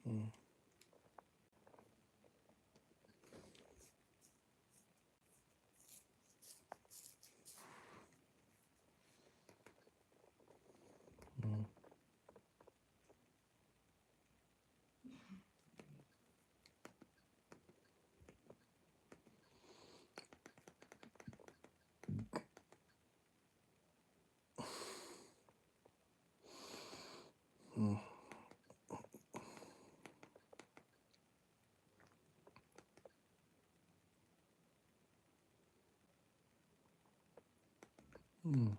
Mm. Mm. Mm. Mm.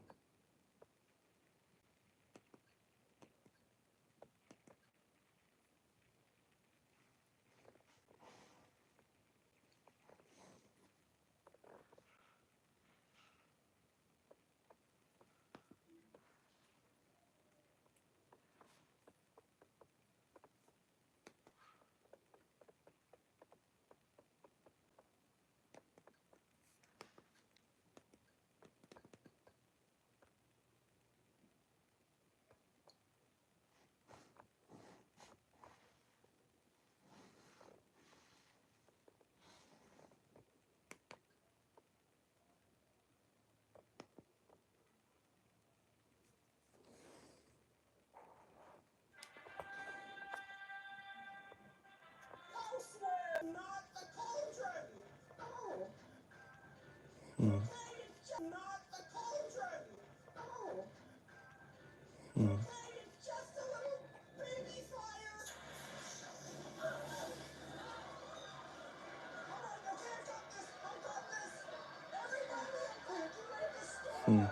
Mm. Mm. Mm. Mm.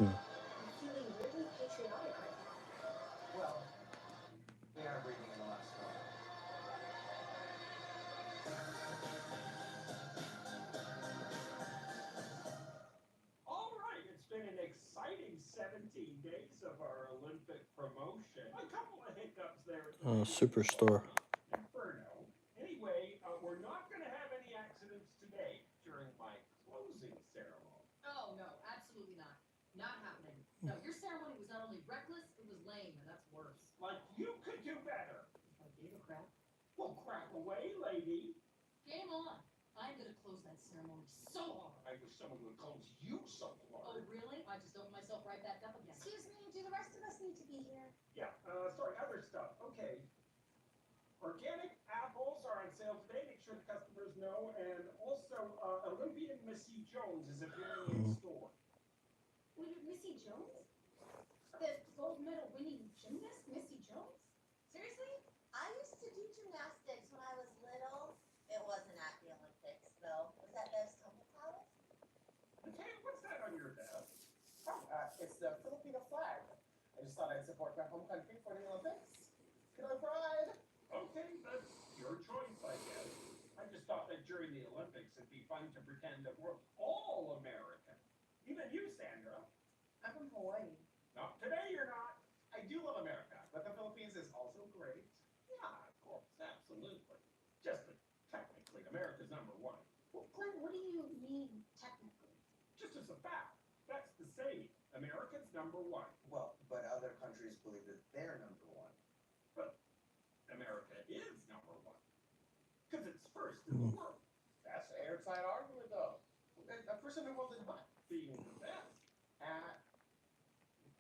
Mm. All right, it's been an exciting 17 days of our Olympic promotion. A couple of hiccups there at the beginning of our Superstore. Inferno. Anyway, we're not going to have any accidents today during my closing ceremony. Oh, no, absolutely not. Not happening. No, your ceremony was not only reckless, it was lame, and that's worse. Like you could do better. I gave a crap. Well, crap away, lady. Game on. I'm going to close that ceremony so hard. I wish someone would close you so Oh, hard. really? I just opened myself right back up again. Excuse me, do the rest of us need to be here? Yeah, sorry, other stuff. Okay. Organic apples are on sale today. Make sure the customers know. And also, Olympian Missy Jones is appearing in Mm. store. Wait, Missy Jones? The gold medal winning gymnast, Missy Jones? Seriously? I used to do gymnastics when I was little. It wasn't at the Olympics, though. Was that the Summer Palace? Okay, what's that on your desk? Oh, it's the Filipino flag. I just thought I'd support my home country for the Olympics. Pinoy pride! Okay, that's your choice, I guess. I just thought that during the Olympics it'd be fun to pretend that we're all American. Even you, Sandra. I'm from Hawaii. No, today you're not. I do love America, but the Philippines is also great. Yeah, of course, absolutely. Just that technically America's number one. Well, Glenn, what do you mean technically? Just as a fact, that's the saying. America's number one. Well, but other countries believe that they're number one. But America is number one. Because it's first in the world. That's an airtight argument, though. First in the world is what? Being the best. At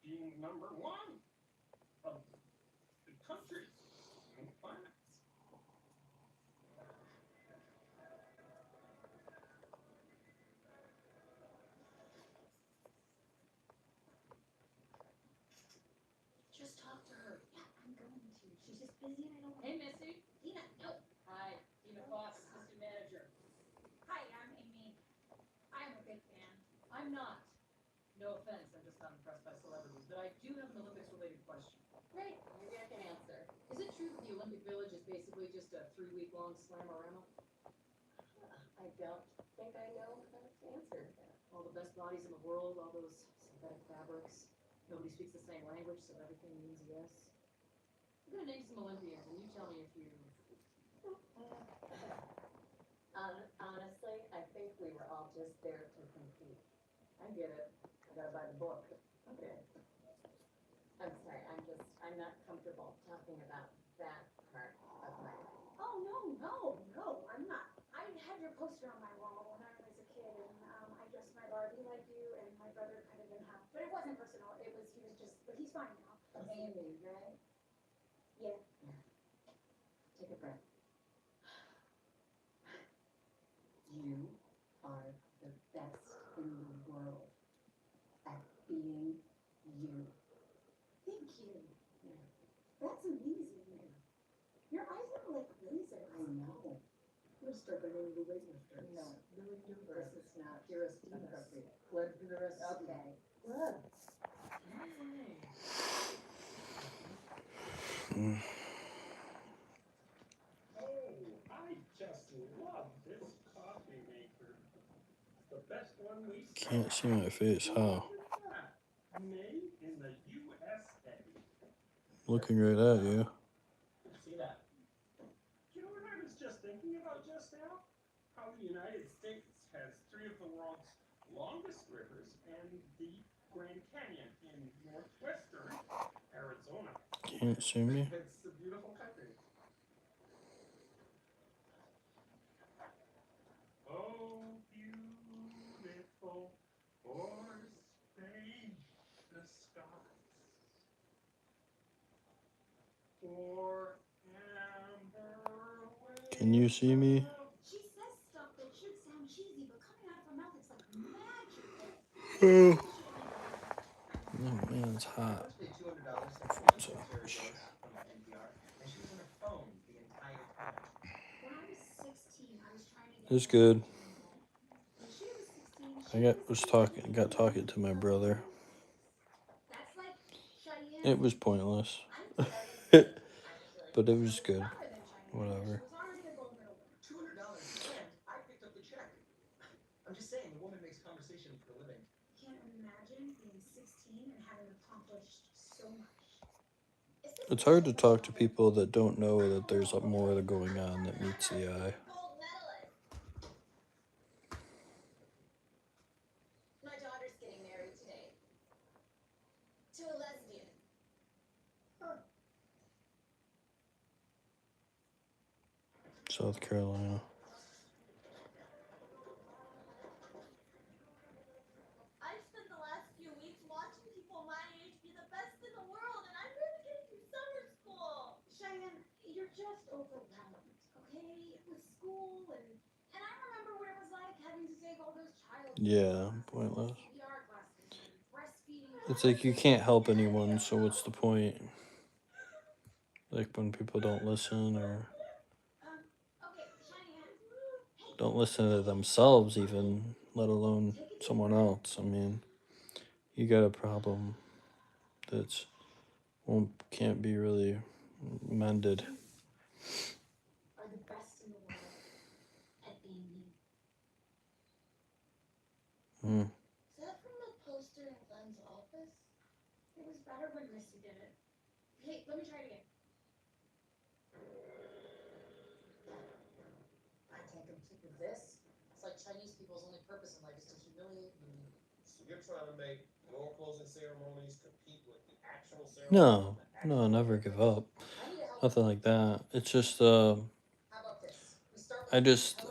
Being number one of the countries and planets. Just talk to her. Yeah, I'm going to. She's just busy and I don't want Hey, Missy. Dina, no. Hi, Tina Fox, assistant manager. Hi, I'm Amy. I'm a big fan. I'm not. No offense, I'm just not impressed by celebrities, but I do have an Olympics-related question. Great, maybe I can answer. Is it true that the Olympic Village is basically just a 3-week-long slamorama? I don't think I know how to answer that. All the best bodies in the world, all those synthetic fabrics. Nobody speaks the same language, so everything means yes. I'm gonna name some Olympians, and you tell me if you. Honestly, I think we were all just there to compete. I get it. I gotta buy the book. Okay. I'm sorry, I'm not comfortable talking about that part of my life. Oh, no, I'm not. I had your poster on my wall when I was a kid, and I dressed my Barbie like you, and my brother cut it in half. But it wasn't personal. He was just, but he's fine now. Amy, right? Yeah. Take a breath. You are the best in the world at being you. Thank you. Yeah. That's amazing. Your eyes are like lasers. I know. Let's start by going to the weightlifters. No, This this is not You're appropriate. Blood for the rest of the Okay. Good. Oh, I just love this coffee maker. It's the best one we sell. Can't see my face. How? Look at that. Made in the USA. Looking right at you. See that? You know what I was just thinking about just now? How the United States has 3 of the world's longest rivers and the Grand Canyon in northwestern Arizona. Can't see me. It's a beautiful country. Oh, beautiful or spacious skies, or amber waves. Can you see me? She says stuff that should sound cheesy, but coming out of her mouth, it's like magic. Oh, oh man, it's hot. Let's pay $200 So, from NPR, and she was on her phone the entire time. When I was 16, I was trying to get. it's good. When she was 16, Got talking to my brother. That's like Cheyenne. It was pointless, I did, actually. but it was good. Stronger than Cheyenne. Whatever. She was already the gold medal winner. $200, and I picked up the check. I'm just saying, the woman makes conversation for a living. Can't imagine being 16 and having accomplished so much. It's hard to talk to people that don't know that there's more going on that meets the eye. Gold medalist. My daughter's getting married today. To a lesbian. South Carolina. I've spent the last few weeks watching people my age be the best in the world, and I'm really getting through summer school. Cheyenne, you're just overwhelmed, okay? With school and I remember what it was like having to take all those child Yeah, pointless. CPR classes and breastfeeding. It's like you can't help anyone, so what's the point? Like when people don't listen or Okay, Cheyenne. Hey, don't listen to themselves even, let alone someone else. I mean, you got a problem that's can't be really mended. are the best in the world at being you. Hmm. Is that from the poster in Glenn's office? It was better when Missy did it. Hey, let me try it again. I can't compete with this. It's like Chinese people's only purpose in life is to humiliate me. So you're trying to make your closing ceremonies compete with the actual ceremony? No, never give up. I need to help. Nothing like that. It's just How about this? We start with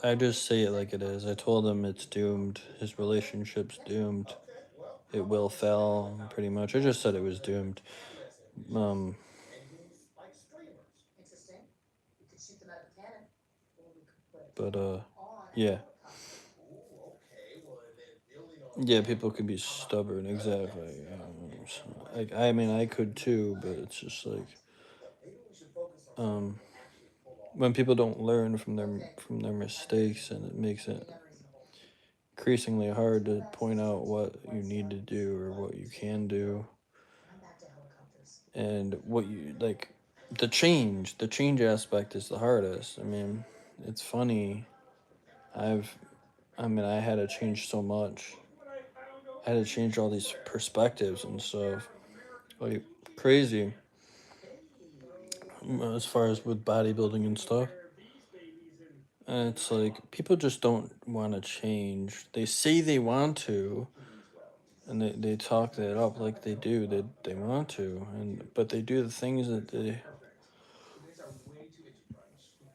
I just say it like it is. I told him it's doomed. His relationship's doomed. Okay, well, It will fail, pretty much. I just said it was doomed. and who's like streamers? Interesting. We could shoot them out of a cannon, or we could put a But camera on a yeah. helicopter. Ooh, okay, well, and then building on Yeah, that, people can be stubborn, exactly. Like I mean, I could too, but it's just like maybe we should focus on something we can actually pull off. when people don't learn from their mistakes, and it makes it Being unreasonable. increasingly hard to point out what you need to do or what you can do, I'm back to helicopters. and what you like. The change aspect is the hardest. I mean, it's funny I mean, I had to change so much. I had to change all these perspectives and stuff. Like, crazy. As far as with bodybuilding and stuff. And it's like, people just don't want to change. They say they want to, and they talk that up like they do. They want to, but they do the things that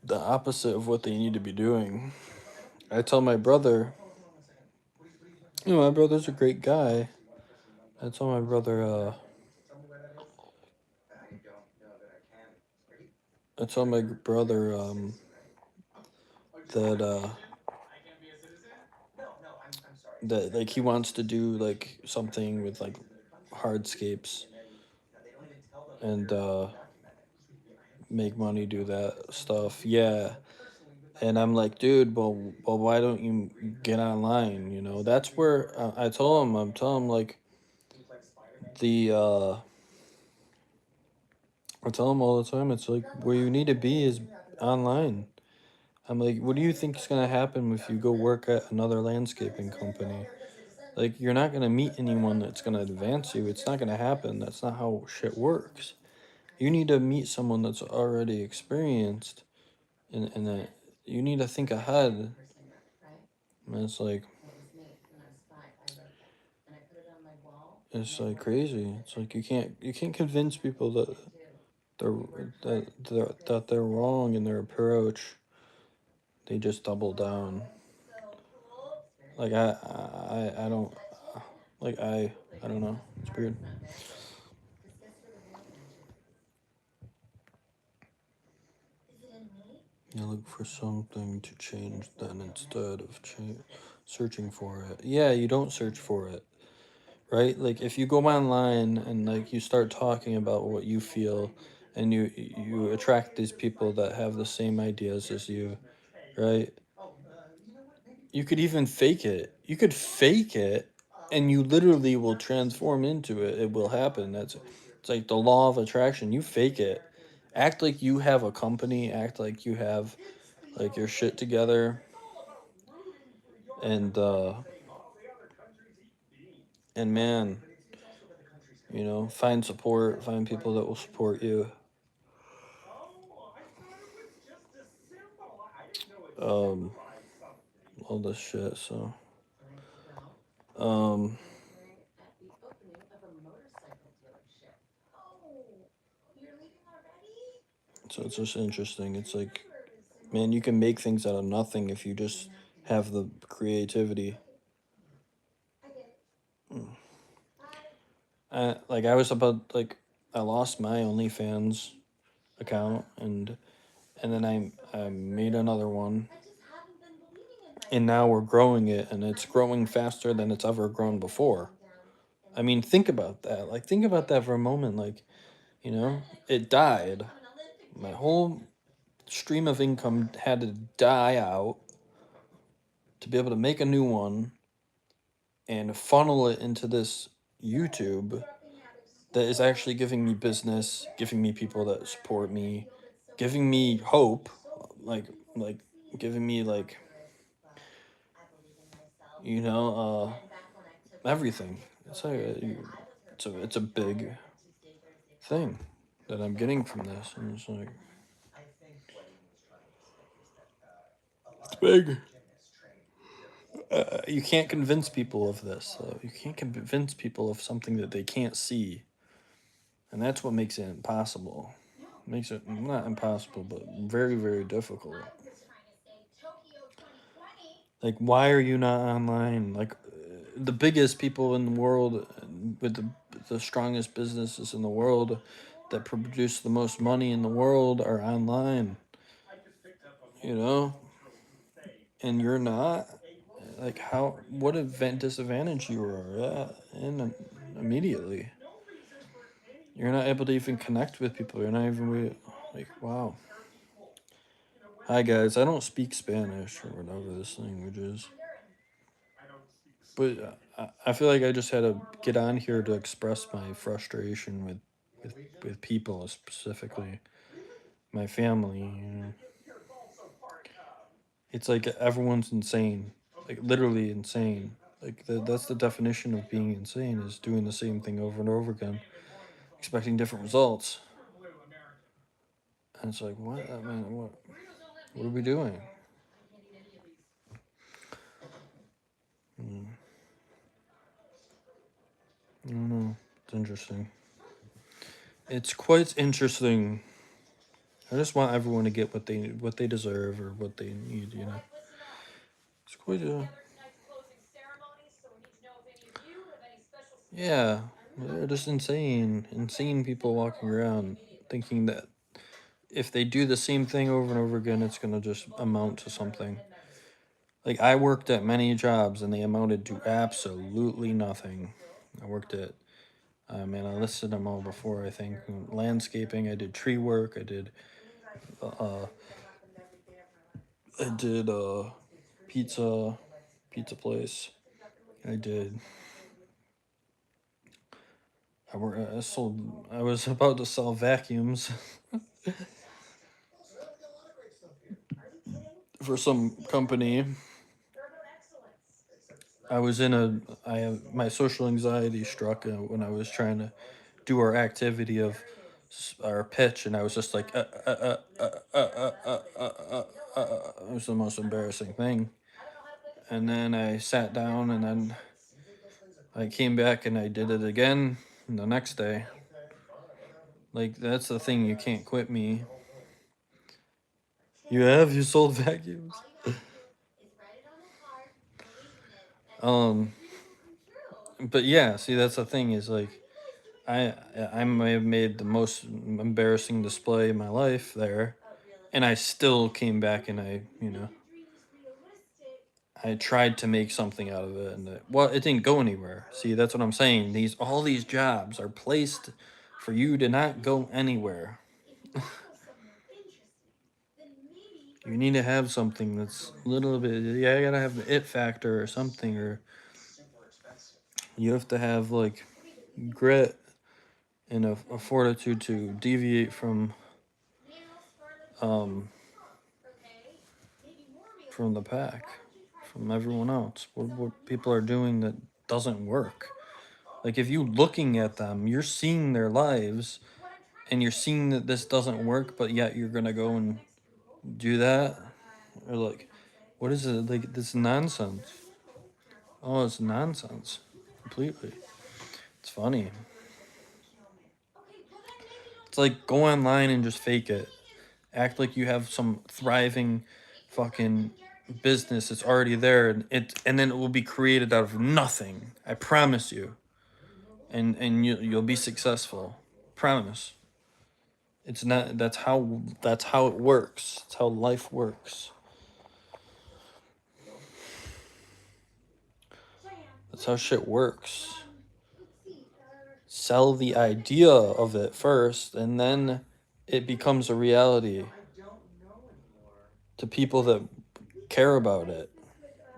the opposite of what they need to be doing. I tell my brother, my brother's a great guy. I tell my brother, I tell my brother, that that like he wants to do like something with like hardscapes and make money, do that stuff. Yeah. And I'm like, dude, well, why don't you get online? You know, that's where I told him. I'm telling him like the I tell him all the time. It's like where you need to be is online. I'm like, what do you think is gonna happen if you go work at another landscaping company? Like, you're not gonna meet anyone that's gonna advance you. It's not gonna happen. That's not how shit works. You need to meet someone that's already experienced, and that you need to think ahead. And it's like crazy. It's like you can't convince people that they're they're wrong in their approach. They just double down. Like I don't like I don't know. It's weird. You look for something to change then instead of searching for it. Yeah, you don't search for it, right? Like if you go online and like you start talking about what you feel, and you attract these people that have the same ideas as you, right? You could even fake it. You could fake it, and you literally will transform into it. It will happen. It's like the law of attraction. You fake it. Act like you have a company, act like you have like your shit together, and man, find support, find people that will support you. Um all this shit, so um so it's just interesting. It's like, man, you can make things out of nothing if you just have the creativity. I was about like I lost my OnlyFans account, and then I made another one, and now we're growing it, and it's growing faster than it's ever grown before. I mean, think about that. Like, think about that for a moment. Like, it died. My whole stream of income had to die out to be able to make a new one and funnel it into this YouTube that is actually giving me business, giving me people that support me, giving me hope, like like giving me like everything. It's a big thing that I'm getting from this, and it's like it's big. You can't convince people of this. You can't convince people of something that they can't see, and that's what makes it impossible. Makes it not impossible, but very, very difficult. Like, why are you not online? Like, the biggest people in the world, with the strongest businesses in the world, that produce the most money in the world, are online. You know, and you're not. Like, how? What disadvantage you are at in immediately. You're not able to even connect with people. You're not even like, wow. Hi guys, I don't speak Spanish or whatever this language is, but I feel like I just had to get on here to express my frustration with people, specifically my family. It's like everyone's insane, like literally insane. Like that's the definition of being insane, is doing the same thing over and over again, expecting different results. And it's like, what? I mean, what are we doing? I can't eat any of these. I don't know. It's interesting. It's quite interesting. I just want everyone to get what they deserve or what they need. You know, Listen up. it's quite a Together tonight's closing ceremony, so we need to know if any of you have any special skills. yeah. They're just insane people walking around thinking that if they do the same thing over and over again, it's gonna just amount to something. Like I worked at many jobs and they amounted to absolutely nothing. I worked at, I listed them all before. I think landscaping. I did tree work. Uh, I did pizza place. I did. I sold. I was about to sell vacuums for some company. I was in a. My social anxiety struck when I was trying to do our activity of our pitch, and I was just like, it was the most embarrassing thing. And then I sat down, and then I came back and I did it again the next day. Like that's the thing, you can't quit me. You sold vacuums. Um, but yeah, see that's the thing is like I may have made the most embarrassing display in my life there, and I still came back and I tried to make something out of it, and it didn't go anywhere. See, that's what I'm saying. All these jobs are placed for you to not go anywhere. You need to have something that's a little bit. Yeah, you gotta have the it factor or something, or you have to have like grit and a fortitude to deviate um from the pack, from everyone else. What people are doing that doesn't work. Like if you looking at them, you're seeing their lives, and you're seeing that this doesn't work, but yet you're gonna go and do that, or like, what is it? Like this nonsense. Oh, it's nonsense, completely. It's funny. It's like go online and just fake it. Act like you have some thriving fucking business. It's already there, and then it will be created out of nothing. I promise you. And you'll be successful. Promise. It's not. That's how it works. It's how life works. That's how shit works. Sell the idea of it first, and then it becomes a reality to people that care about it.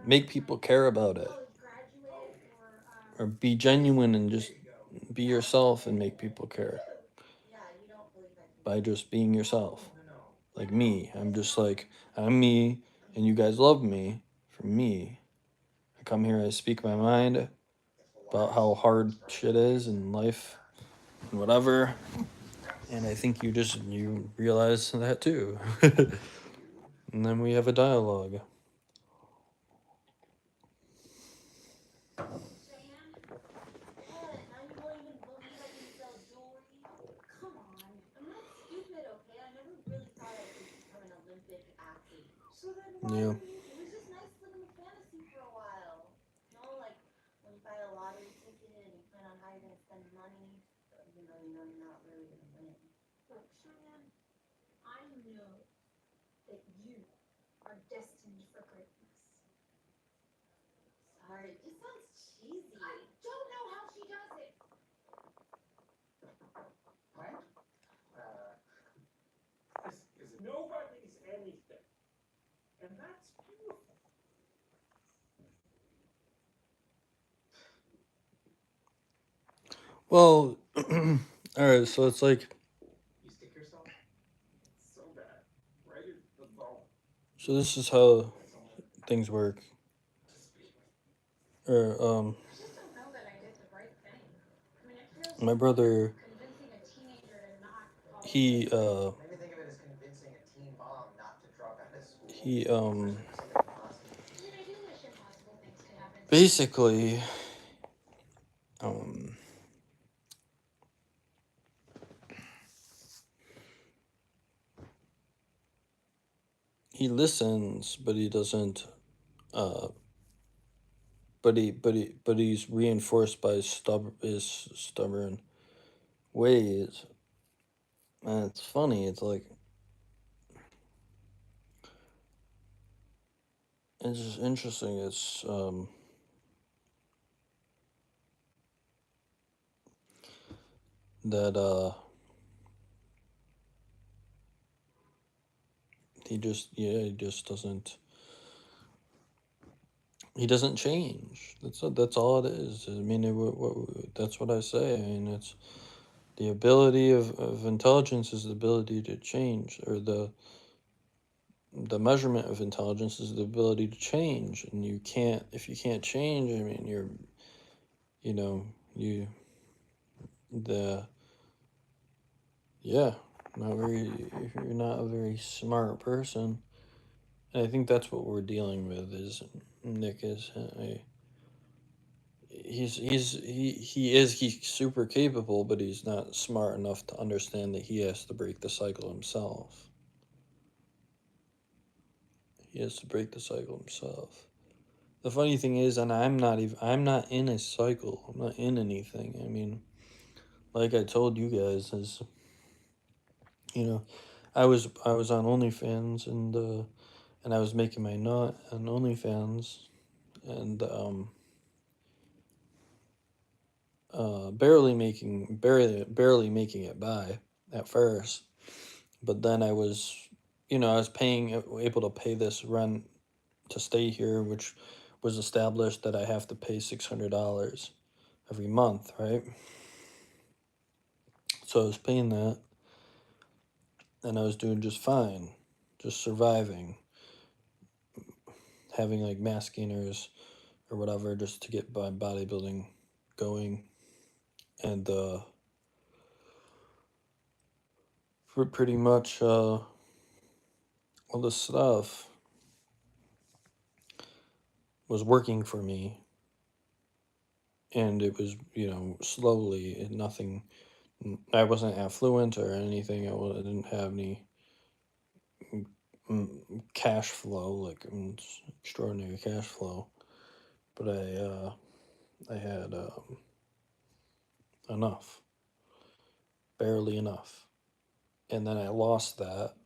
Make people care about it. Or be genuine and just be yourself and make people care. By just being yourself. Like me. I'm just like, I'm me, and you guys love me for me. I come here, I speak my mind about how hard shit is in life and whatever. And I think you realize that too. And then we have a dialogue. Come on, I'm not stupid, okay? I never really thought I could become an Olympic athlete. So then Yeah. it was just nice living a fantasy for a while. You know, like when you buy a lottery ticket and you plan on how you're gonna spend money, even though you know you're not really gonna win. Look, Cheyenne, I know that you are destined for greatness. Sorry, it just sounds cheesy. I don't know how she does it. What? This is nobody's anything. And that's beautiful. Well, all right. So it's like, You stick yourself? So bad. Right in the bone. so this is how things work. Or I just don't know that I did the right thing. I mean, it feels my brother, convincing a teenager to not follow he Maybe think of it as convincing a teen mom not to drop out of school. he Especially for something impossible. I mean, I do wish impossible things could happen to me. basically he listens, but he doesn't but he's reinforced by his stubborn ways. And it's funny, it's like it's just interesting. It's that he just doesn't change. That's all it is. I mean, that's what I say. I mean, it's the ability of intelligence is the ability to change, or the measurement of intelligence is the ability to change. And you can't, if you can't change, I mean, you know, you the yeah, not very. You're not a very smart person. And I think that's what we're dealing with. Is Nick is he's super capable, but he's not smart enough to understand that he has to break the cycle himself. He has to break the cycle himself. The funny thing is, and I'm not in a cycle. I'm not in anything. I mean, like I told you guys, is I was on OnlyFans, and I was making my nut on OnlyFans, and barely making it by at first. But then I was, I was able to pay this rent to stay here, which was established that I have to pay $600 every month, right? So I was paying that, and I was doing just fine, just surviving, having like mass gainers or whatever, just to get my bodybuilding going, and for pretty much all this stuff was working for me, and it was slowly, and nothing. I wasn't affluent or anything. I didn't have any cash flow, like extraordinary cash flow, but I had enough, barely enough, and then I lost that,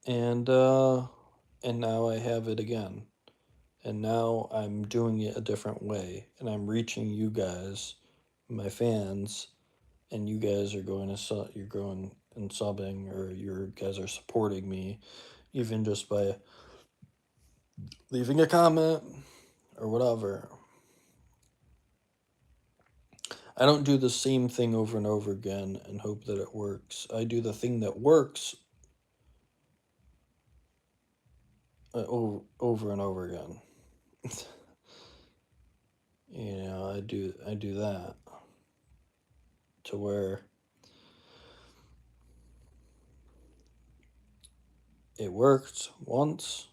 and now I have it again, and now I'm doing it a different way, and I'm reaching you guys, my fans, and you guys are you're going and subbing, or you guys are supporting me, even just by leaving a comment or whatever. I don't do the same thing over and over again and hope that it works. I do the thing that works over and over again. I do that to where it worked once,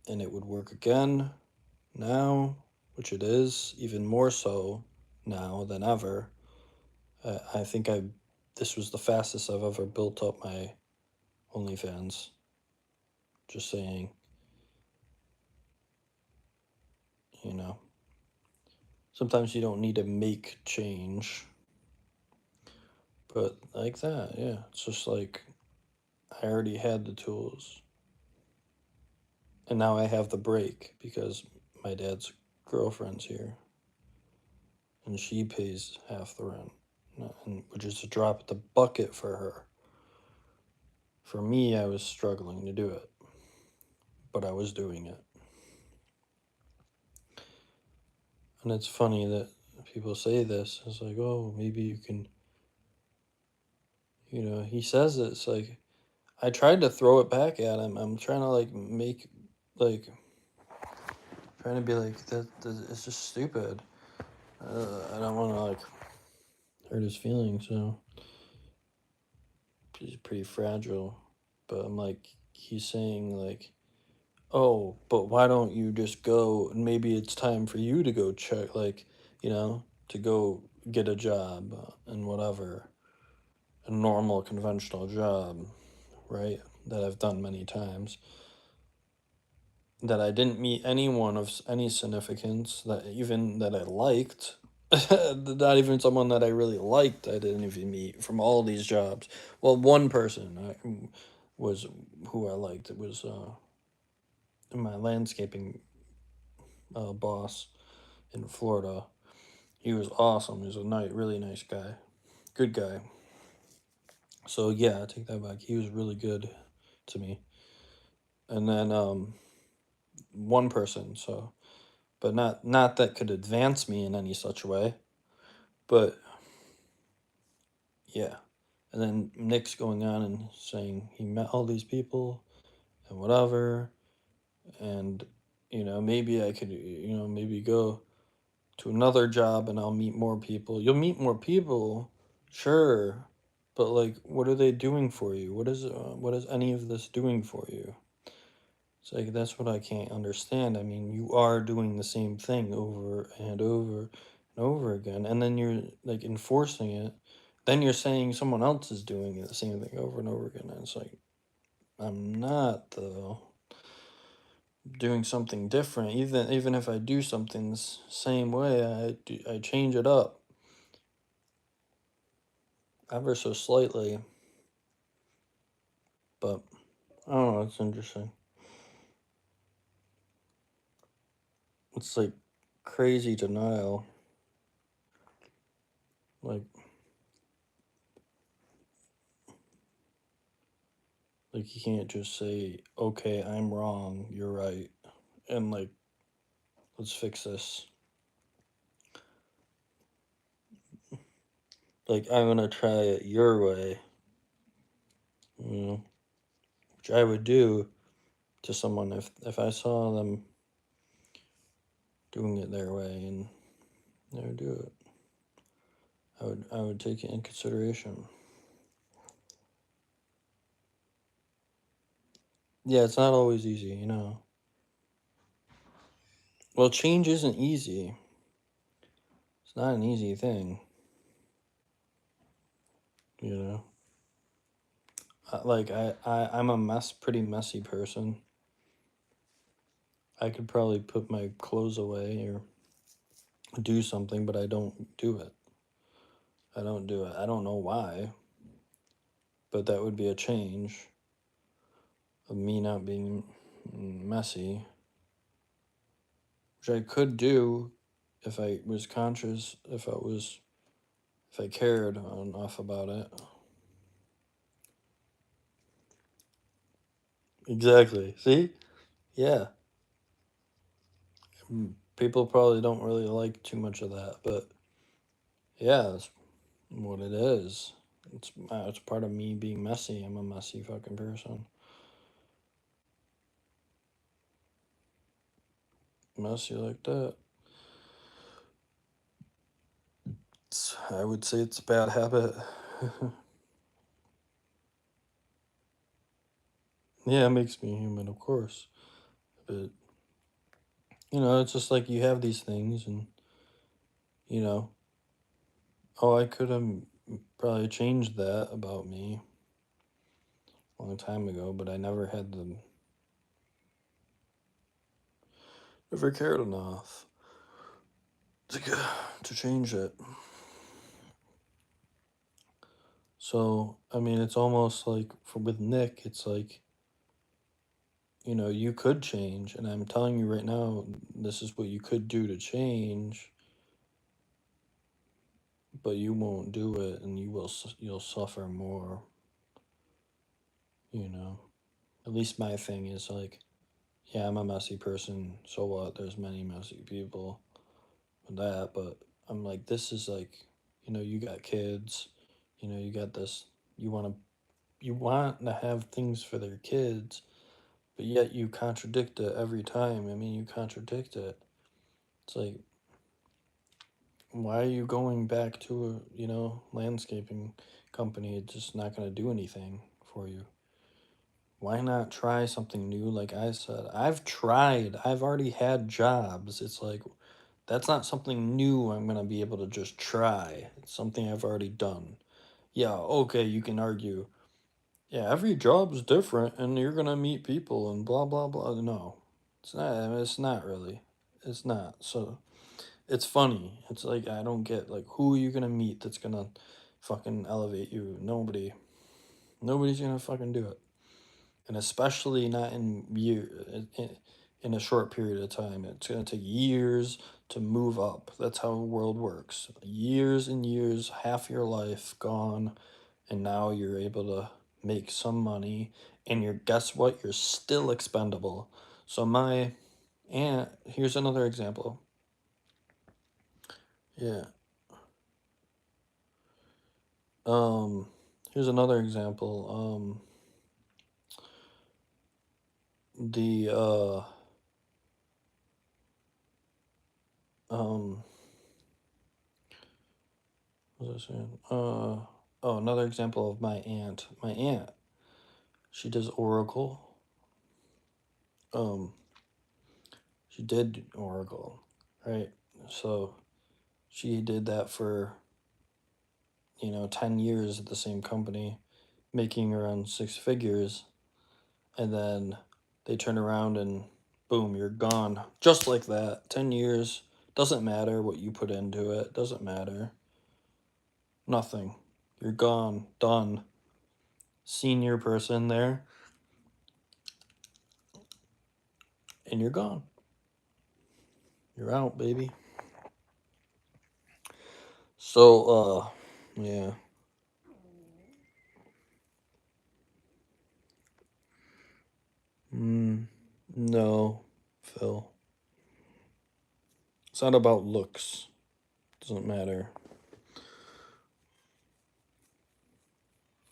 and it would work again now, which it is even more so now than ever. I think this was the fastest I've ever built up my OnlyFans. Just saying, sometimes you don't need to make change, but like that, yeah, it's just like I already had the tools, and now I have the break because my dad's girlfriend's here, and she pays half the rent, which is a drop at the bucket for her. For me, I was struggling to do it, but I was doing it. And it's funny that people say this. It's like, oh, maybe you can, he says it. It's like, I tried to throw it back at him. I'm trying to like make like trying to be like that it's just stupid. I don't want to like hurt his feelings, so he's pretty fragile. But I'm like, he's saying like, oh, but why don't you just go and maybe it's time for you to go check, like, to go get a job and whatever, a normal conventional job, right? That I've done many times. That I didn't meet anyone of any significance that even that I liked. Not even someone that I really liked. I didn't even meet from all these jobs. Well, one person was who I liked. It was my landscaping boss in Florida. He was awesome. He was a really nice guy, good guy. So yeah, I take that back. He was really good to me. And then one person. So, but not that could advance me in any such way. But yeah. And then Nick's going on and saying he met all these people and whatever. And, maybe I could, maybe go to another job and I'll meet more people. You'll meet more people, sure. But like, what are they doing for you? What is any of this doing for you? It's like, that's what I can't understand. I mean, you are doing the same thing over and over and over again. And then you're like enforcing it. Then you're saying someone else is doing the same thing over and over again. And it's like, I'm not, though. Doing something different. Even if I do something the same way, I change it up ever so slightly. But I don't know. It's interesting. It's like crazy denial. Like you can't just say, "Okay, I'm wrong. You're right," and like, let's fix this. Like I'm gonna try it your way, you know, which I would do to someone if I saw them doing it their way, and they would do it. I would take it in consideration. Yeah, it's not always easy. Well, change isn't easy. It's not an easy thing, you know. Like I'm a pretty messy person. I could probably put my clothes away or do something, but I don't do it. I don't do it. I don't know why, but that would be a change of me not being messy, which I could do if I was conscious, if I cared enough about it. Exactly. See? Yeah. People probably don't really like too much of that, but yeah, that's what it is. It's part of me being messy. I'm a messy fucking person. Messy like that. I would say it's a bad habit. Yeah, it makes me human, of course. But it's just like you have these things, and you know, oh, I could have probably changed that about me a long time ago, but I never cared enough to to change it. So I mean, it's almost like with Nick, it's like you could change, and I'm telling you right now, this is what you could do to change, but you won't do it, and you'll suffer more. You know, at least my thing is like, yeah, I'm a messy person. So what? There's many messy people with that, but I'm like, this is like, you got kids, you got this. You want to you want to have things for their kids, but yet you contradict it every time. I mean, you contradict it. It's like, why are you going back to a, landscaping company? It's just not going to do anything for you. Why not try something new? Like I said, I've tried. I've already had jobs. It's like, that's not something new I'm going to be able to just try. It's something I've already done. Yeah, okay, you can argue. Yeah, every job's different and you're going to meet people and blah, blah, blah. No, it's not. It's not really. It's not. So it's funny. It's like, I don't get, like, who are you going to meet that's going to fucking elevate you? Nobody. Nobody's going to fucking do it. And especially not in a short period of time. It's going to take years to move up. That's how the world works. Years and years, half your life gone, and now you're able to make some money. And guess what? You're still expendable. So my aunt, here's another example. Yeah. Here's another example. The what was I saying? Another example of my aunt. My aunt, she does Oracle. She did Oracle, right? So she did that for 10 years at the same company, making around 6 figures, and then they turn around and boom, you're gone. Just like that. 10 years. Doesn't matter what you put into it. Doesn't matter. Nothing. You're gone. Done. Senior person there. And you're gone. You're out, baby. So, yeah. No, Phil. It's not about looks. Doesn't matter.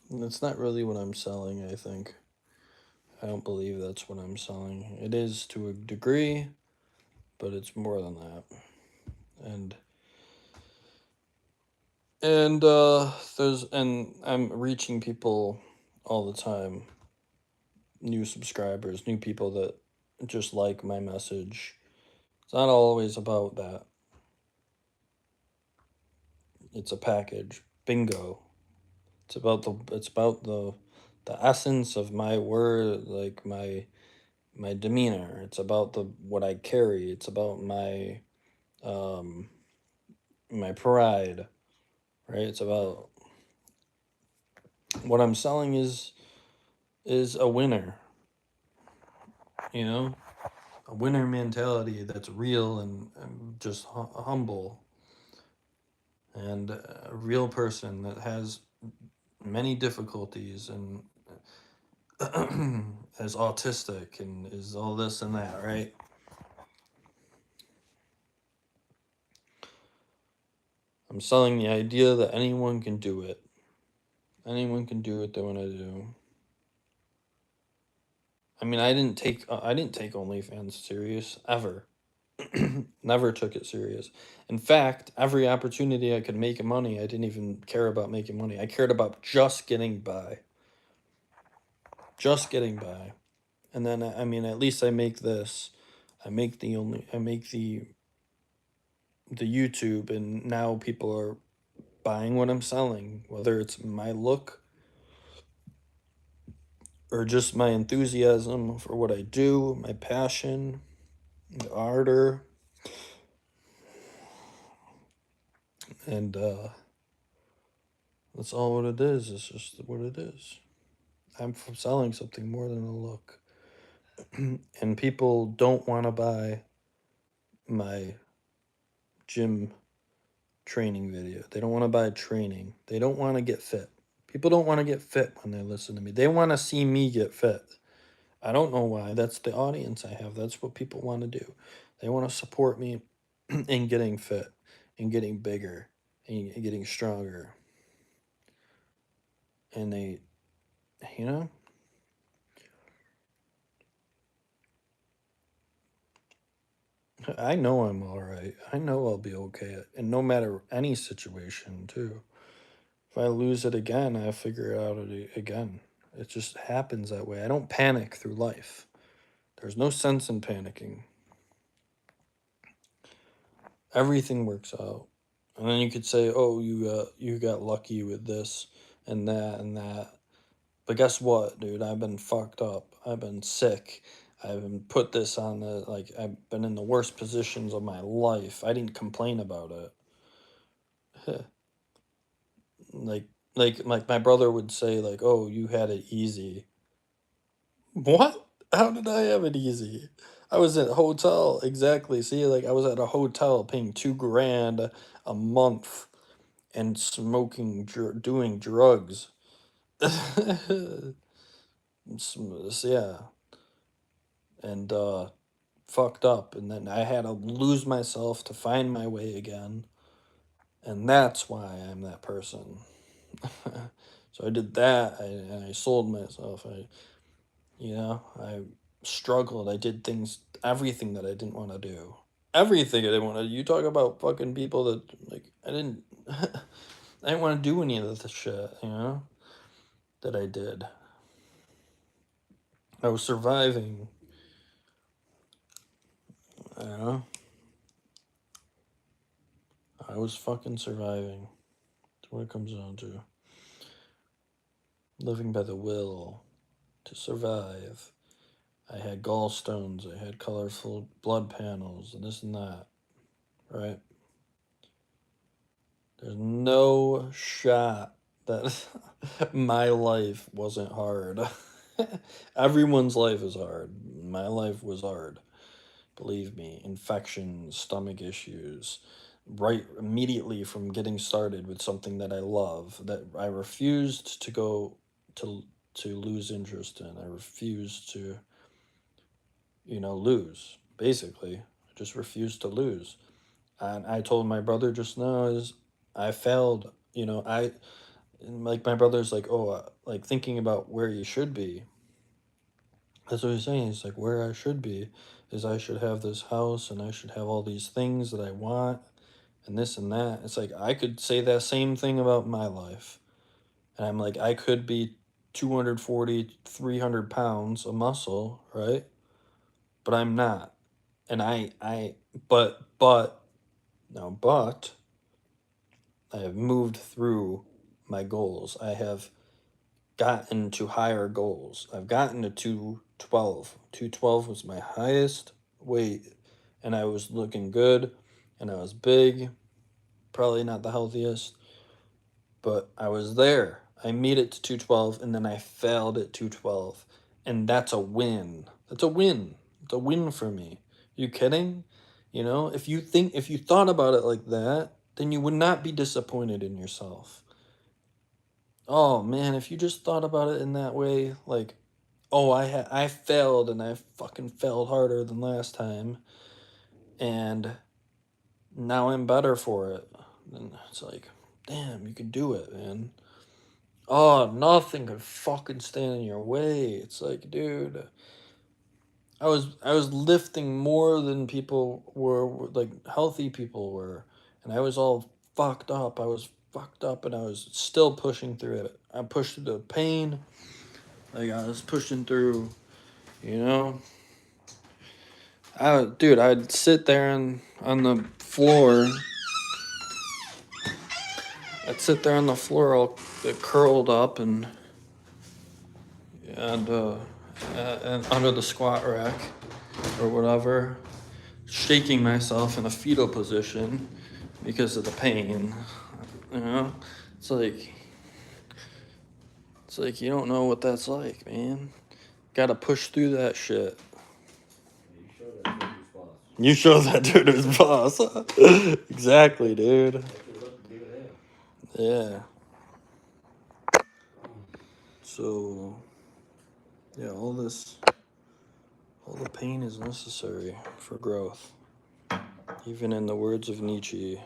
It's not really what I'm selling, I think. I don't believe that's what I'm selling. It is to a degree, but it's more than that. And I'm reaching people all the time. New subscribers, new people that just like my message. It's not always about that. It's a package. Bingo. It's about the essence of my word, like my demeanor. It's about the what I carry. It's about my pride, right? It's about what I'm selling is a winner, a winner mentality that's real and just humble, and a real person that has many difficulties and is autistic and is all this and that, right? I'm selling the idea that anyone can do it. Anyone can do what they want to do. I mean, I didn't take OnlyFans serious ever. Never took it serious. In fact, every opportunity I could make money, I didn't even care about making money. I cared about just getting by. Just getting by. And then I mean, at least I make this. I make the YouTube, and now people are buying what I'm selling, whether it's my look or just my enthusiasm for what I do, my passion, the ardor. And that's all what it is. It's just what it is. I'm selling something more than a look. And people don't want to buy my gym training video. They don't want to buy training. They don't want to get fit. People don't want to get fit when they listen to me. They want to see me get fit. I don't know why. That's the audience I have. That's what people want to do. They want to support me in getting fit and getting bigger and getting stronger. And you know, I know I'm all right. I know I'll be okay. And no matter any situation, too. If I lose it again, I figure it out again. It just happens that way. I don't panic through life. There's no sense in panicking. Everything works out. And then you could say, "Oh, you got lucky with this and that and that." But guess what, dude? I've been fucked up. I've been sick. I've been put this on the like I've been in the worst positions of my life. I didn't complain about it. like my brother would say like, "Oh, you had it easy." What? How did I have it easy? I was at a hotel, exactly. See, like I was at a hotel paying 2 grand a month and smoking, doing drugs. Yeah, and fucked up, and then I had to lose myself to find my way again, and that's why I'm that person. So I did that, and I sold myself. I struggled. I did things, everything that I didn't want to do. Everything I didn't want to. You talk about fucking people that like I didn't. I didn't want to do any of the shit. That I did. I was surviving. You know. I was fucking surviving. That's what it comes down to. Living by the will to survive. I had gallstones. I had colorful blood panels and this and that. Right. There's no shot that my life wasn't hard. Everyone's life is hard. My life was hard. Believe me. Infections, stomach issues, right immediately from getting started with something that I love, that I refused to go to lose interest in. I refused to, lose. Basically, I just refused to lose. And I told my brother just now is I failed. Like my brother's like, oh, like thinking about where you should be. That's what he's saying. He's like, where I should be is I should have this house and I should have all these things that I want and this and that. It's like I could say that same thing about my life. And I'm like, I could be 240, 300 pounds of muscle, right? But I'm not. And but I have moved through my goals. I have gotten to higher goals. I've gotten to 212. 212 was my highest weight, and I was looking good, and I was big, probably not the healthiest, but I was there. I made it to 212, and then I failed at 212, and that's a win. That's a win. It's a win for me. You kidding? If you thought about it like that, then you would not be disappointed in yourself. Oh man, if you just thought about it in that way, like, oh, I failed and I fucking failed harder than last time, and now I'm better for it. And it's like, damn, you can do it, man. Oh, nothing could fucking stand in your way. It's like, dude, I was lifting more than people were like healthy people were, and I was all fucked up. I was fucked up, and I was still pushing through it. I pushed through the pain. Like I was pushing through, you know. I'd sit there on the floor. I'd sit there on the floor all curled up and and under the squat rack or whatever, shaking myself in a fetal position because of the pain. You know, it's like you don't know what that's like, man. Got to push through that shit. You show that dude his boss. Exactly, dude. Yeah. So, yeah, all the pain is necessary for growth. Even in the words of Nietzsche.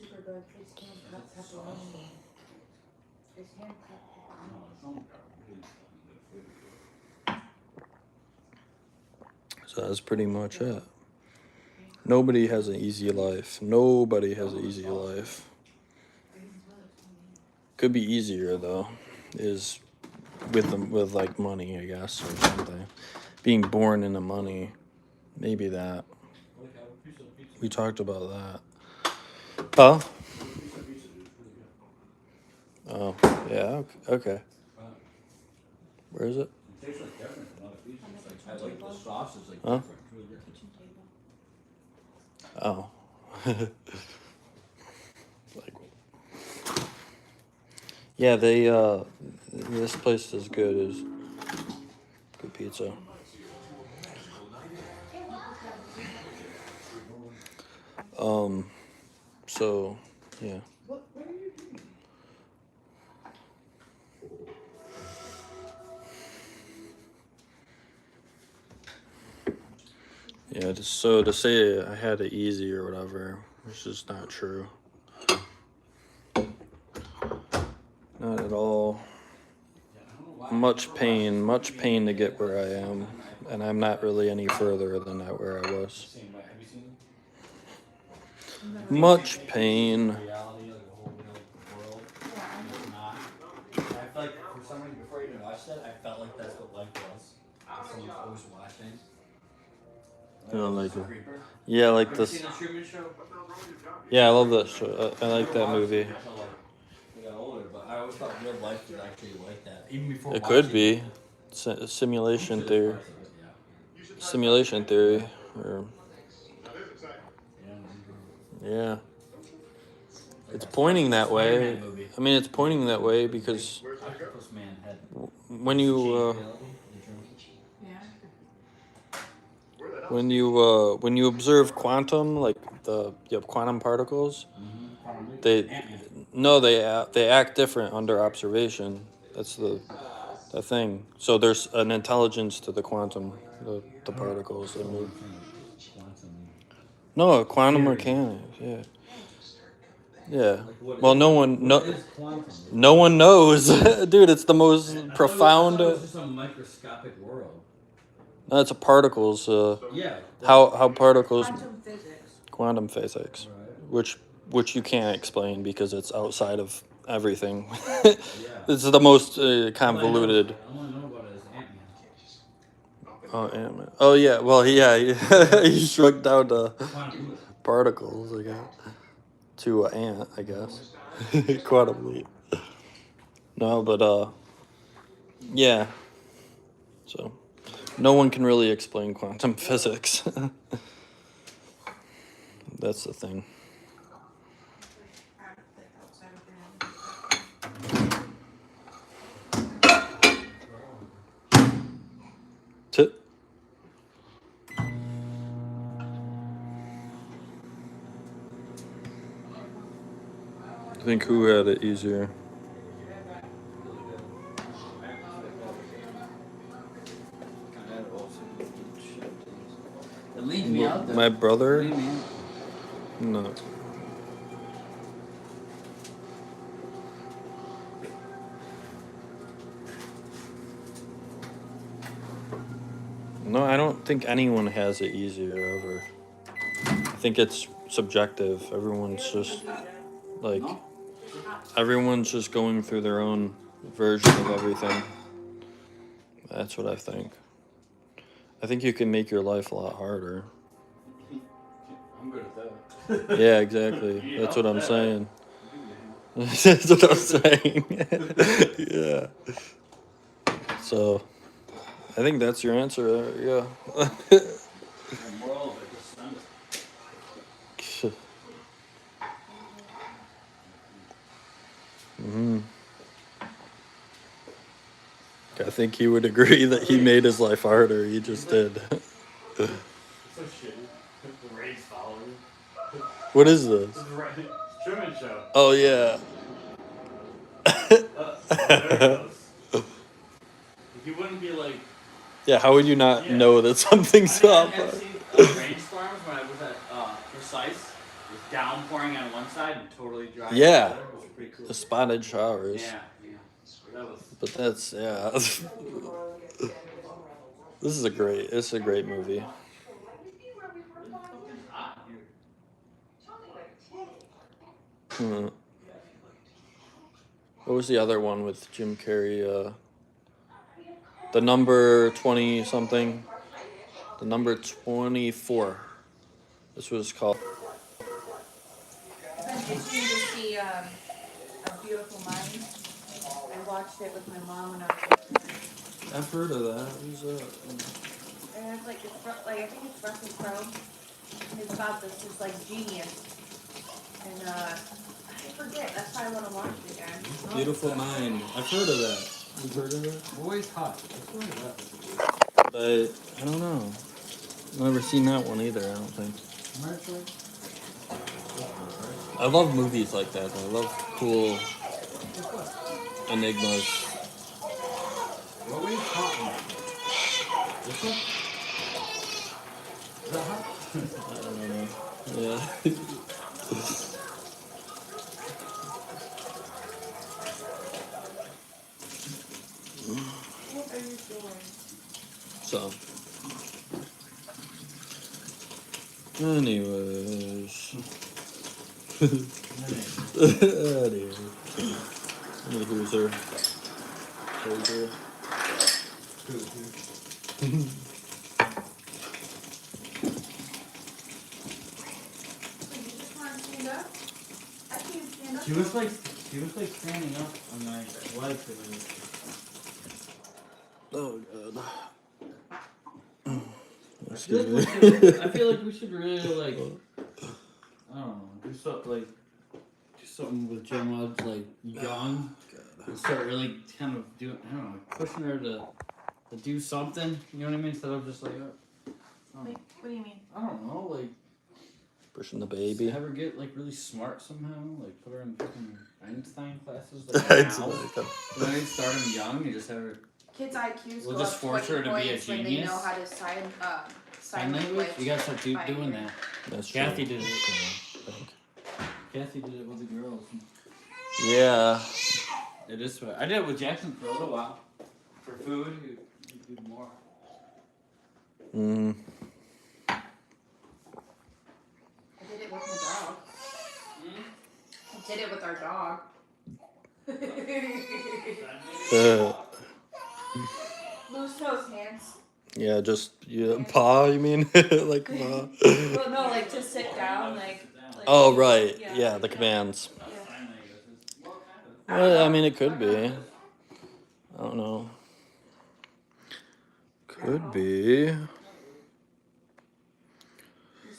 Superbug fish hand cut pepperoni. Fish hand cut pepperoni. So that's pretty much it. Nobody has an easy life. Nobody has an easy life. Could be easier though, is with like money, I guess, or something. Being born into money, maybe that. We talked about that. Huh? Oh, yeah. Okay. Where is it? It tastes like different than other pizza. It's like, I like the sauce is like Huh? different. It's really good. Kitchen table. Oh. Like, yeah, they this place is good. Is good pizza. So yeah. Yeah, so to say I had it easy or whatever, it's just not true. Not at all. Much pain to get where I am, and I'm not really any further than that where I was. Same way. Have you seen Much pain. reality, like the whole real world? It's not. I feel like for some reason before I even watched it, I felt like that's what life was. Someone's always watching. You know, like It's a creeper. yeah, like Ever this. seen the Truman Show? Yeah, I love that show. I like that movie. Until, like, we got older, but I always thought real life was actually like that. Even before It could watching be it. simulation theory. Parts of it, yeah. Simulation theory, or Yeah. yeah. It's pointing that way. I mean, it's pointing that way because Octopus Man had when you when you observe quantum, like you have quantum particles, they act different under observation. That's the thing. So there's an intelligence to the quantum, the particles that move. No, quantum mechanics. Yeah. Yeah. Well, no one knows, dude. It's the most profound. It's just a microscopic world. No, it's a particles. Yeah. How particles. Quantum physics. Quantum physics, which you can't explain because it's outside of everything. Yeah. It's the most convoluted. All I know about it is Ant-Man. Oh, Ant-Man. Oh yeah. Well, yeah. He shrunk down to Quantum. particles. I guess. To an ant, I guess. Quantum leap. No, but yeah. So, no one can really explain quantum physics. That's the thing. Tip. I think who had it easier? It leaves me out there. My brother? Leave me out. No. No, I don't think anyone has it easier ever. I think it's subjective. Everyone's just like everyone's just going through their own version of everything. That's what I think. I think you can make your life a lot harder. I'm good at that. Yeah, exactly. That's what I'm saying. That's what I'm saying. Yeah. So, I think that's your answer there. Yeah. The moral of it, just spend it. I think he would agree that he made his life harder. He just did. So shitty. The Rays following. What is this? Truman Show. Oh, yeah. There it goes. You wouldn't be like. Yeah, how would you not Yeah. know that something's up? I've seen rainstorms when I was at Precise. It was downpouring on one side and totally dry on the Yeah. other. It was pretty cool. The spotted showers. Yeah, yeah. That was. But that's yeah. It's a great movie. It's fucking hot here. Hmm. What was the other one with Jim Carrey? The number 20 something. The number 24. This was called. I've been itching to see A Beautiful Mind. I watched it with my mom when I was a kid. I've heard of that. Who's that? And it's like I think it's Russell Crowe. And it's about this like genius. And I forget. That's why I want to watch it again. Beautiful Mind. I've heard of that. You've heard of it? Boy's hot. What's wrong with that? But I don't know. I've never seen that one either, I don't think. I love movies like that. I love cool enigmas. What were you talking about? This one? Is that hot? I don't know. Yeah. What are you doing? So. Anyways. Anyways. Loser. Loser. She was like standing up on my legs. Oh god. I feel like we should really like, I don't know, do something with Jen Lodge like young. And start really kind of doing, I don't know, pushing her to do something. You know what I mean? Instead of just like, Like, what do you mean? I don't know, like Pushing the baby. have her get like really smart somehow. Like put her in fucking Einstein classes. Like now. You know, you start them young. You just have her. Kids' IQs We'll go just up force 20 her to be a points when they genius. know how to sign language. You gotta start by doing ear. that. That's true. Kathy did it. Kathy did it with the girls. Yeah. It is. I did it with Jackson for a little while. For food, you do more. Mm. I did it with my dog. I did it with our dog. Loose toes hands. Yeah, just paw. You mean like paw? Well, no, like to sit down, like Oh right, yeah, the commands. Yeah. Well, I mean, it could be. I don't know. Could be.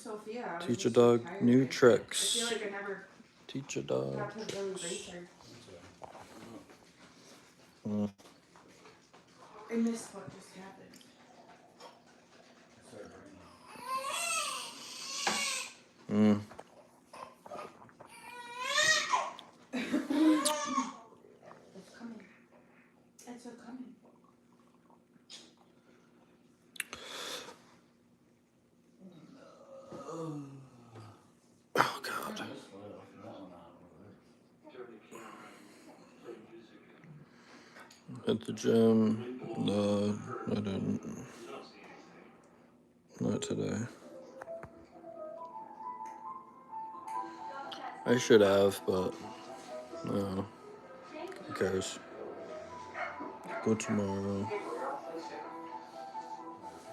Sophia, I was Teach a just so dog tired new of it. tricks. I feel like I never Teach a dog. got to really race her. Mm. I missed what just happened. Mm. It's coming. It's a coming. Oh god. At the gym. No, I didn't. Not today. I should have, but no. Who cares? Go tomorrow.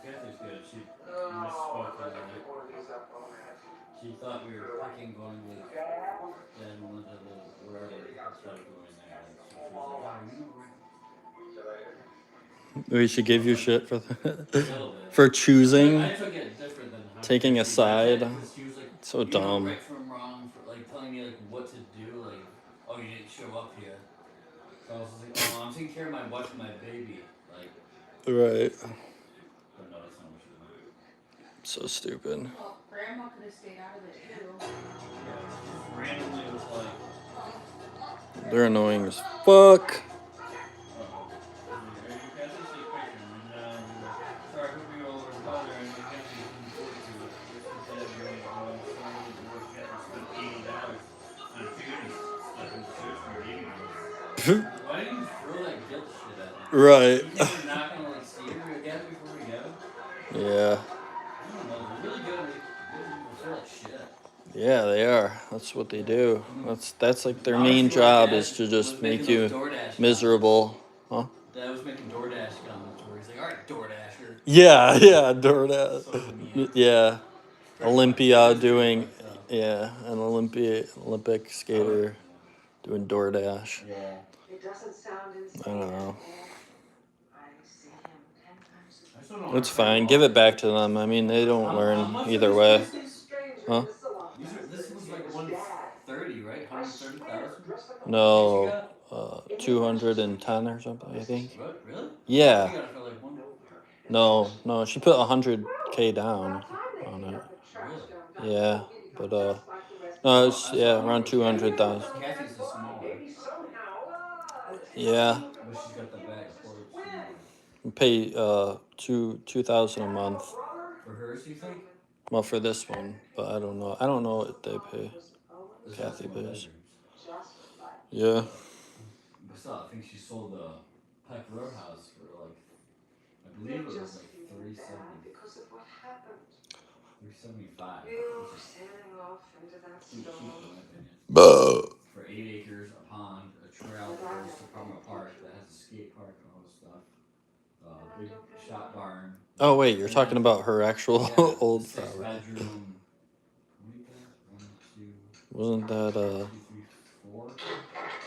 Kathy's good. She misspoke the other night. She thought we were picking going with then one of the wherever instead of going there. So she was like, Maybe she gave you shit for a little bit. for choosing, I took it different than how taking a she got side. it, 'cause she was like, So you know dumb. right from wrong, for like telling me like what to do, like, oh you didn't show up here. So I was just like, oh I'm taking care of my wife and my baby, like. Right. But no, that's not what she wanted. So stupid. Well, Grandma could have stayed out of it too. Yeah, randomly was like, They're annoying as fuck. are you Kathy? Take picture. And sorry, I hope you all are better and you can't be looking forward to it. This is that you're going to work at and spend $80 on food and stuff in the search for eating. Why didn't you throw that Right. You think we're not gonna like see her again before we go? Yeah. I don't know. They're really good at making people feel like shit. Yeah, they are. That's what they do. That's like their Our main store job dad is to was just make making those you DoorDash miserable. Huh? Dad was making DoorDash comments where he's like, "All right, DoorDasher." Yeah, yeah, DoorDash. So mean. Yeah. Pretty Olympia funny. doing, That's pretty yeah, an Olympic skater doing DoorDash. Yeah. It doesn't sound I don't insane at know. all. I see him 10 times I still don't It's understand fine. all Give it of back to them. I mean, they don't How learn much are either these way. prices? Stranger Huh? in the salon. This was like 130, right? 130,000. No, 210 or something, I think. What? Really? Yeah. She got it for like one. No, she put 100K down on it. Really? Yeah, but no, it's around 200,000. Kathy's the smaller. Yeah, But she's got the bag of ports. you pay 2,000 a month. For hers, you think? Well, for this one, but I don't know. I don't know what they pay. This Kathy has more pays. bedrooms. Yeah. But still, I think she sold the Peck Road house for like, I believe it was like 370, Because of what happened. 375. You Which is sailing off into that too cheap storm. in my opinion. Buh. For 8 acres, a pond, a trail, close to Palmer Park that has a skate park and all this stuff. Big shop barn. Oh wait, you're talking about her actual Yeah, old 6 property. bedroom. How many beds? 1, 2, Wasn't that 2, 3, 4.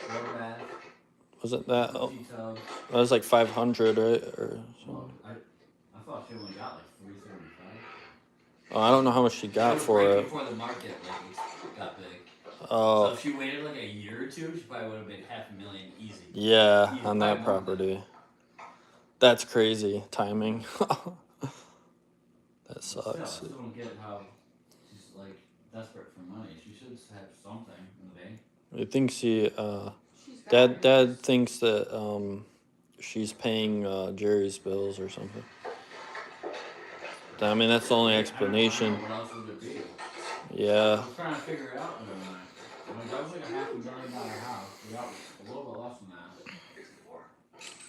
4 bath. wasn't that Tub. that was like 500, right? Or Well, something. I thought she only got like 375. Oh, I don't know how much she got It was for right it. before the market like got big. So Oh, if she waited like a year or two, she probably would have made $500,000 easy. yeah, Easy, on probably that more than property. That's crazy timing. That But sucks. still, I still don't get how she's like desperate for money. She should have something in the bank. I think She's got Dad hers. thinks that she's paying Jerry's bills or something. I mean, that's the only explanation. What else would it be? I Yeah. was trying to figure it out. Like that was like a $500,000 house. We got a little bit less than that.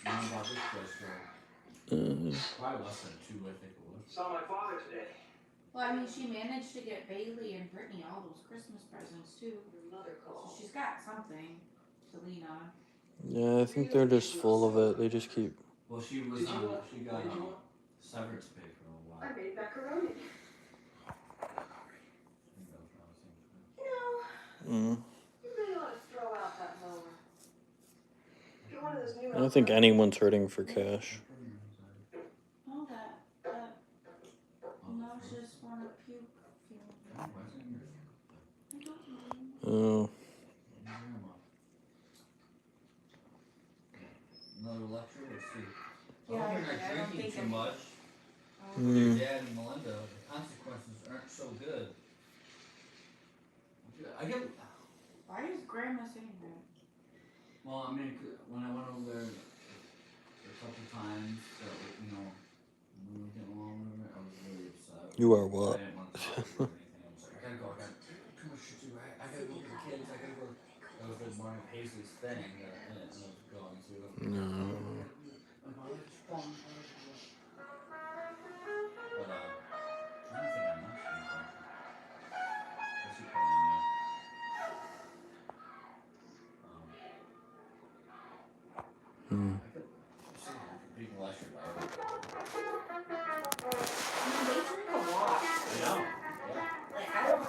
Mom bought this place for probably less than 2, I think it was. Saw my father today. Well, I mean, she managed to get Bailey and Brittany all those Christmas presents too. Another So call. she's got something to lean on. Yeah, I think they're just full of it. They just keep. Well, she was Did you, she got severance pay for a while. I made macaroni. I think that was around the same time. You know, Mm. you really ought to throw out that mower. Get one of those new I don't think anyone's hurting for cash. Oh, that nauseous wanna puke feeling. I don't know. Oh. Another lecture. Let's see. Yeah, I hope I you're not don't drinking think too I'm- much. Oh. With your dad and Melinda, the consequences aren't so good. I get. Why is Grandma saying that? Well, I mean, when I went over there a couple times, when we were getting along with her, I was really upset. You are what? I didn't want to talk to her or anything. I was like, I gotta go. I got too much shit to do. I gotta go with the kids. I gotta go. That was like one of Paisley's thing that I was going to. No. But I don't think I mentioned anything. What's he calling you? Mm. I could see him being lectured by her. I mean, they drink a lot. I know. Yeah. Like, I don't.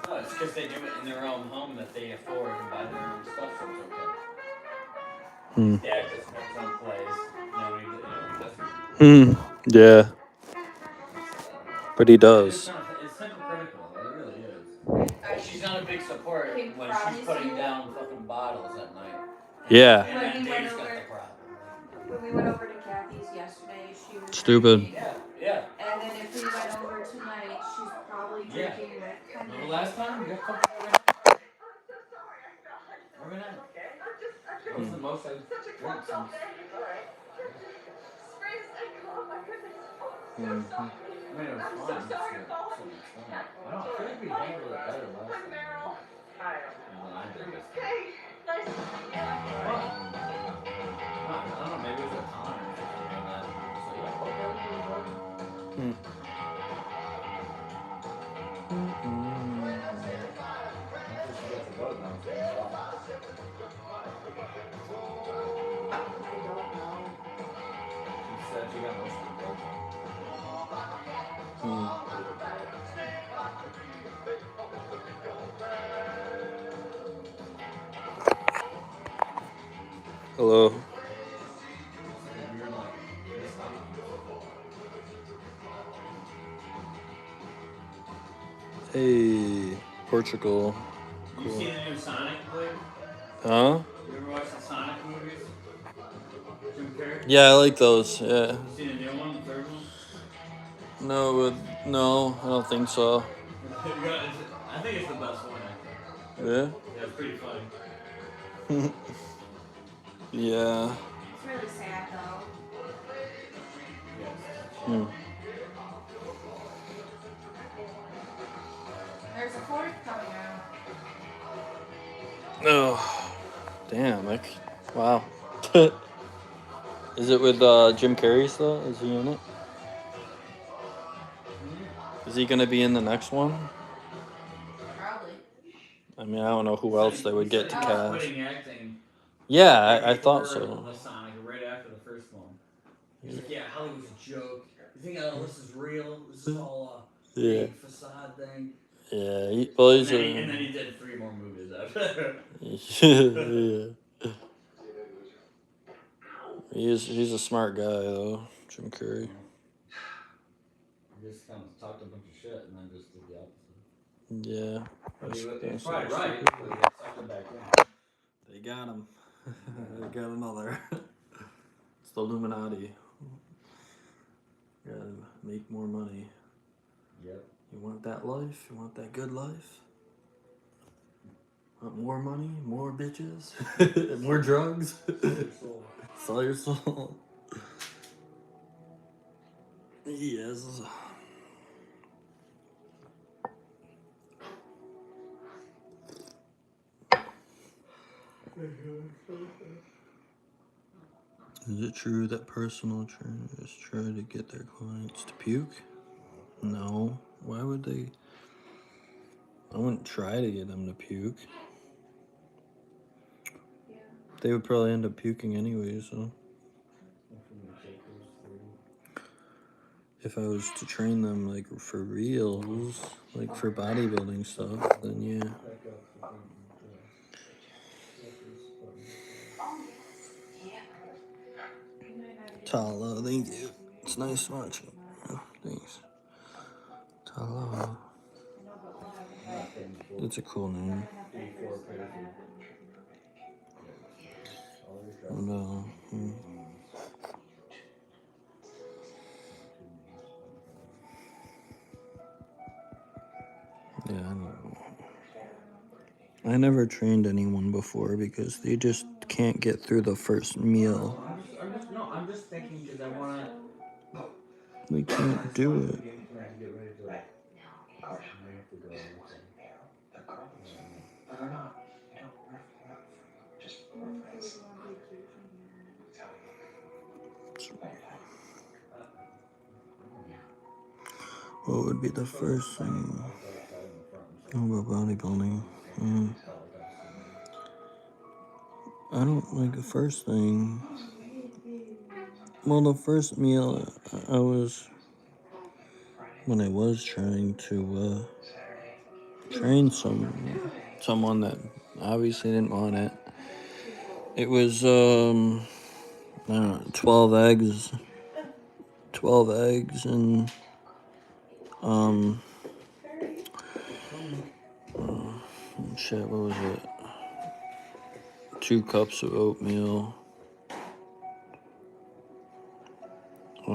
No, it's because they do it in their own home that they afford and buy their own stuff, so it's okay. Hmm. Dad just has his own place. Nobody doesn't. Hmm. Yeah. But he does. It's hypocritical. It really is. She's not a big support Can when promise she's putting you- down fucking bottles at night. Yeah. And When then we went Dave's got over- the problem. When we went over to Kathy's yesterday, she was Stupid. drinking. Yeah. And then if we went over tonight, she's probably Yeah. drinking with Remember Henry. last time? You got company every night. Every night. That was the most I drank since. Mhm. I mean, it was fun. It's fun. I don't feel like we handled it better last time. Than I did this time. What? I don't know, maybe it was a time. After she gets a boat now, it's gonna stop. I don't know. She said she got most of the boat now. Hello. Because you're in like this island. Hey, Portugal. You Cool. seen the new Sonic flick? Huh? You ever watched the Sonic movies? Jim Carrey? Yeah, I like those. Yeah. You seen the new one, the third one? No, I don't think so. I think it's the best one, actually. Yeah. Yeah, it's pretty funny. Yeah. It's really sad though. Hmm. There's a fourth coming out. Oh, damn! Wow. Is it with Jim Carrey still? Is he in it? Is he gonna be in the next one? Probably. I mean, I don't know who else they would get to He was cast. quitting acting. Yeah, I Right thought before so. The Sonic, right after the first one. He's like, yeah, Hollywood's a joke. You think this is real? This is all a Yeah. fake facade thing. Yeah. And then he did 3 more movies after. Yeah. He's a smart guy though, Jim Carrey. He just kind of talked a bunch of shit and then just did the opposite. Yeah. But he was That's probably so right, stupid. but he got sucked him back in. They got him. They got another. It's the Illuminati. Gotta make more money. Yep. You want that life? You want that good life? Want more money? More bitches? More drugs? Sell your soul. Yes. Is it true that personal trainers try to get their clients to puke? No. Why would they? I wouldn't try to get them to puke. Yeah. They would probably end up puking anyway, so. If I was to train them, like, for reals, like, for bodybuilding stuff, then yeah. Tala, thank you. It's nice watching. Thanks. Tala. That's a cool name. No. Yeah, I don't know. I never trained anyone before because they just can't get through the first meal. I'm just thinking because I want to. We can't do it. What would be the first thing about bodybuilding? I don't like the first thing. Well, the first meal when I was trying to train someone that obviously didn't want it. It was I don't know, 12 eggs and shit, what was it? 2 cups of oatmeal. I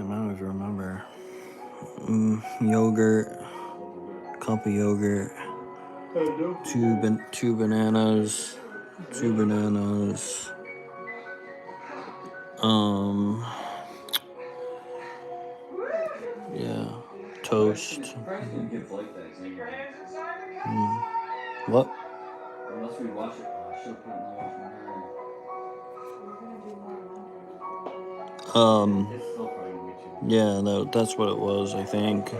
don't even remember. Yogurt, cup of yogurt, two bananas, yeah, toast. What? Unless we wash it, I should put it in the washer and dryer. We're gonna do more Monday before It's still probably gonna be too. Yeah, that's what it was, I think.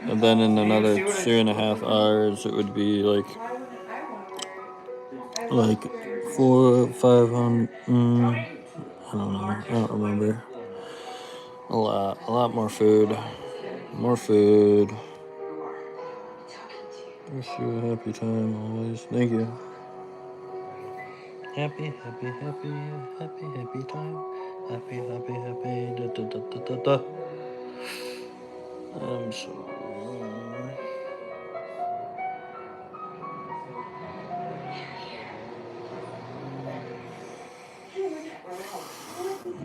And then in another 2.5 hours, it would be like Why wouldn't I wanna wear it? I love like wearing 400-500. I don't know. I don't remember. A lot more food. More food. Wish you a happy time always. Thank you. Happy time. Happy. Da, da, da, da, da, da. I'm so.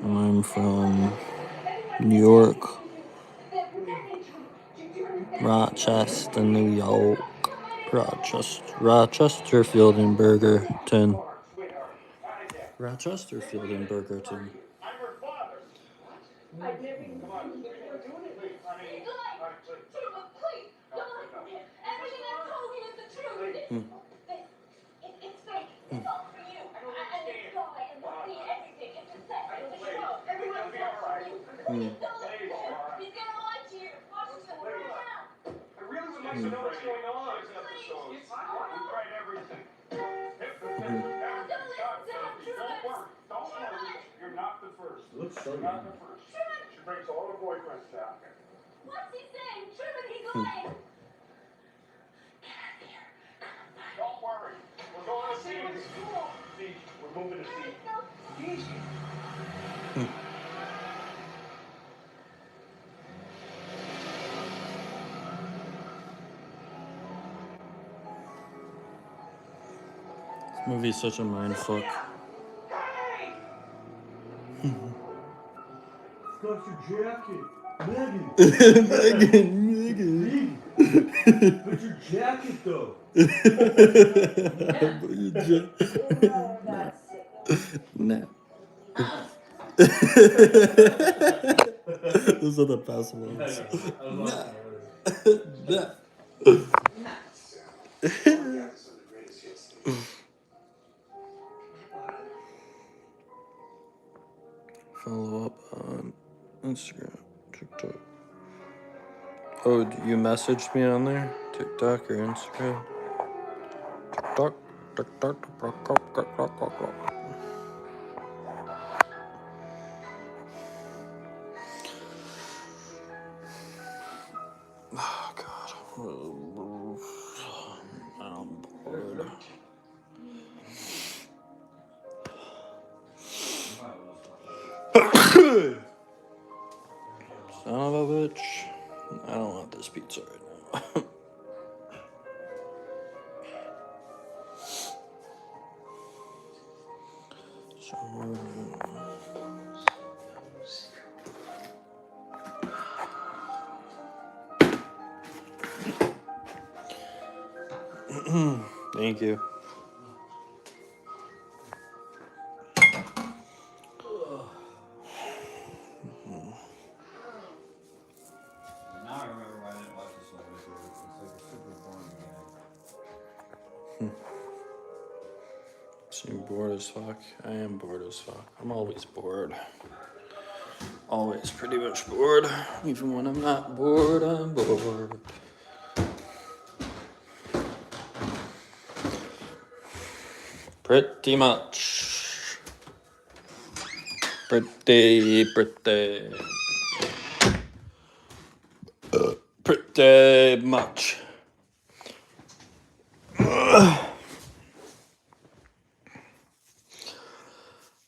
I'm from New York, Rochester, New York, Rochester Field and Burgerton. Rochester Field and Burgerton. I'm her father. I'd never even Come on, seen you before doing it. please, honey. He's lying. All right, please. Truman, please, don't listen to him. Everything I told you is the truth. It's fake. It's all for you. I don't And the understand. sky and the sea, everything. It's a set. It's a Please. show. Everyone It'll be all right. Please, don't listen Please, to him. Laura. He's gonna lie to you. Washington, we're around. I really would like to know what's going on. It's hot. We tried everything. Hypnotism, everything. God, don't worry. Don't worry. You're not the first. Looks so You're not young. the first. She brings all her boyfriends down here. What's he saying? Truman, he's lying. Don't worry. We're going to see. See, we're moving to see. This movie's such a mindfuck. Stuff your jacket. Megan. Megan. But your jacket though. Nah. Those are the best ones. Nah. Follow up on Instagram, TikTok. Oh, you messaged me on there? TikTok or Instagram? TikTok. Oh, God. I'm bored. Son of a bitch. I don't want this pizza right now. Thank you. Now I remember why I didn't watch this one before. It's like a super boring guy. Seem bored as fuck. I am bored as fuck. I'm always bored. Always pretty much bored. Even when I'm not bored, I'm bored. Pretty much. Pretty. Pretty much.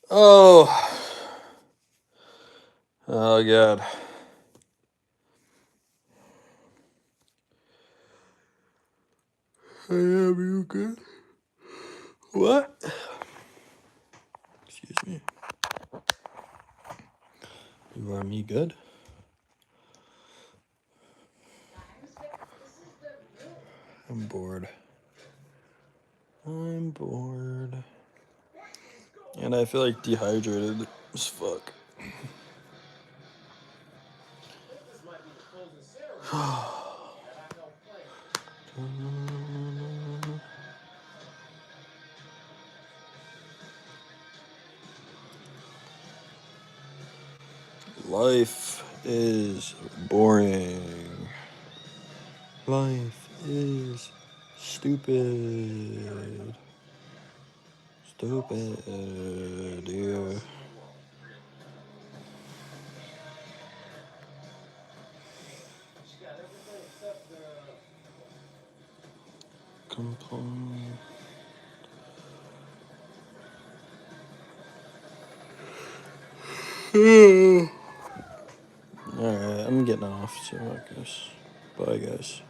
Oh. Oh, God. I am you good? What? Excuse me. You are me good? I'm bored. I'm bored. And I feel like dehydrated as fuck. This might be the closing ceremony. And I know plenty. Life is boring. Life is stupid. Stupid, yeah. She got everything except the. Complain. Alright, I'm getting off, so I guess. Bye, guys.